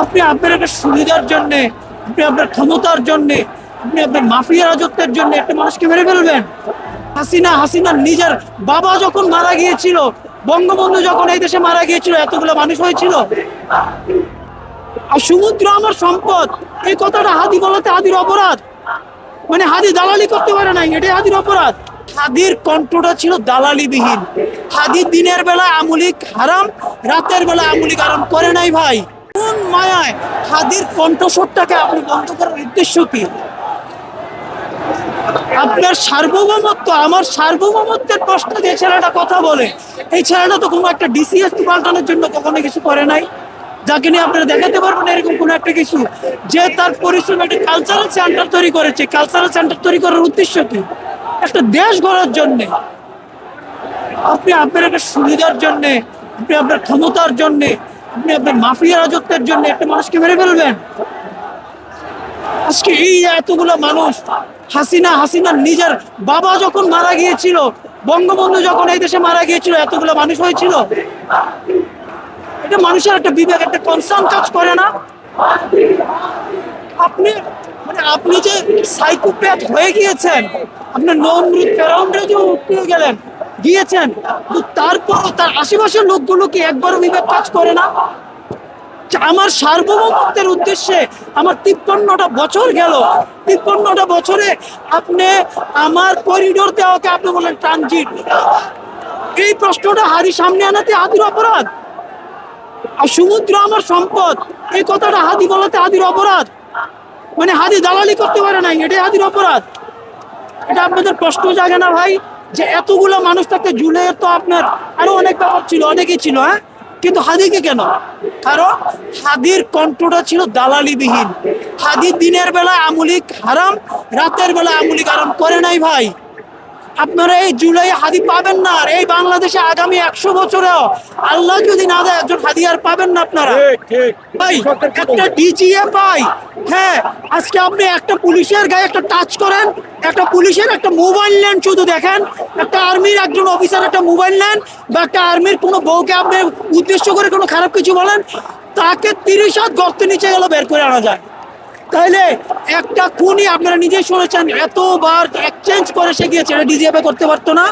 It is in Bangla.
আপনি আপনার একটা সুবিধার জন্য, আপনি আপনার ক্ষমতার জন্য, আপনি আপনার মাফিয়া রাজত্বের জন্য একটা মানুষকে মেরে ফেলবেন। হাসিনা নিজের বাবা যখন মারা গিয়েছিল, বঙ্গবন্ধু যখন এই দেশে মারা গিয়েছিল, এতগুলো মানুষ হয়েছিল। আর সমুদ্র আমার সম্পদ, এই কথাটা হাদি বলাতে হাদির অপরাধ। মানে হাদি দালালি করতে পারে নাই, এটাই হাদির অপরাধ। হাদির কণ্ঠটা ছিল দালালিবিহীন। হাদি দিনের বেলায় আমুলিক হারাম, রাতের বেলায় আমুলিক হারাম করে নাই ভাই। কোন মায়ায় হাদির কণ্ঠস্বরটাকে আপনি বন্ধ করার উদ্দেশ্য কি? আপনার সার্বভৌমত্ব, আমার সার্বভৌমত্বের প্রশ্ন যে ছেলেটা কথা বলে, এই ছেলেটা তো কোনো একটা ডিসিএস পাল্টানোর জন্য কখনো কিছু করে নাই, যাকে নিয়ে আপনারা দেখাতে পারবেন এরকম কোনো একটা কিছু। যে তার পরিশ্রম একটা কালচারাল সেন্টার তৈরি করেছে, কালচারাল সেন্টার তৈরি করার উদ্দেশ্য কি? একটা দেশ গড়ার জন্যে। আপনি আপনার একটা সুবিধার জন্যে, আপনি আপনার ক্ষমতার জন্যে, আপনি আপনার মাফিয়া রাজত্বের জন্য একটা মানুষকে মেরে ফেলবেন। আজকে এই এতগুলো মানুষ, হাসিনা নিজের বাবা যখন মারা গিয়েছিল, বঙ্গবন্ধু যখন এই দেশে মারা গিয়েছিল, এতগুলো মানুষ হয়েছিল। এটা মানুষের একটা বিবেক, একটা কনসার্ন কাজ করে না? আপনি আপনি যে সাইকোপ্যাথ হয়ে গিয়েছেন, আপনার নমরুদ ফেরাউনরা যে উঠে গেলেন গিয়েছেন, তো তারপর তার আশেপাশের লোকগুলো কি একবারও বিবেক কাজ করে না? আমার সার্বভৌমত্বের উদ্দেশ্যে আমার 53টা বছর গেল, 53টা বছরে আপনি আমার করিডোর দেওয়াকে আপনি বলেন ট্রানজিট। এই প্রশ্নটা হাদি সামনে আনাতে হাদির অপরাধ। আর সমুদ্র আমার সম্পদ, এই কথাটা হাদি বলাতে হাদির অপরাধ। মানে হাদি দালালি করতে পারে নাই, এটাই হাদির অপরাধ। এটা আপনাদের প্রশ্ন জাগে না ভাই? যে এতগুলো মানুষ থাকতে জুলাইয়ের তো আপনার আরো অনেক ব্যাপার ছিল, অনেকেই ছিল, হ্যাঁ, কিন্তু হাদিকে কেন? কারণ হাদির কণ্ঠটা ছিল দালালিবিহীন। হাদি দিনের বেলায় আমুলিক হারাম, রাতের বেলায় আমুলিক হারাম করে নাই ভাই। আপনারা এই জুলাই হাদি পাবেন না। আর এই বাংলাদেশে আগামী 100 বছরেও আল্লাহ যদি না দেয় একজন হাদি আর পাবেন না আপনারা ভাই। একটা ডিজিএ পাই, হ্যাঁ, আজকে আপনি একটা পুলিশের গায়ে একটা টাচ করেন, একটা পুলিশের একটা মোবাইল নেন, শুধু দেখেন, একটা আর্মির একজন অফিসার একটা মোবাইল নেন, বা একটা আর্মির কোনো বউকে আপনি উদ্দেশ্য করে কোনো খারাপ কিছু বলেন, তাকে 30 হাত গর্তের নিচে গেলে বের করে আনা যায়। তাইলে একটা খুনই আপনারা নিজেই শুনেছেন, এতবার এক্সচেঞ্জ করে সে গিয়েছে, এটা ডিজিএফআই করতে পারতো না?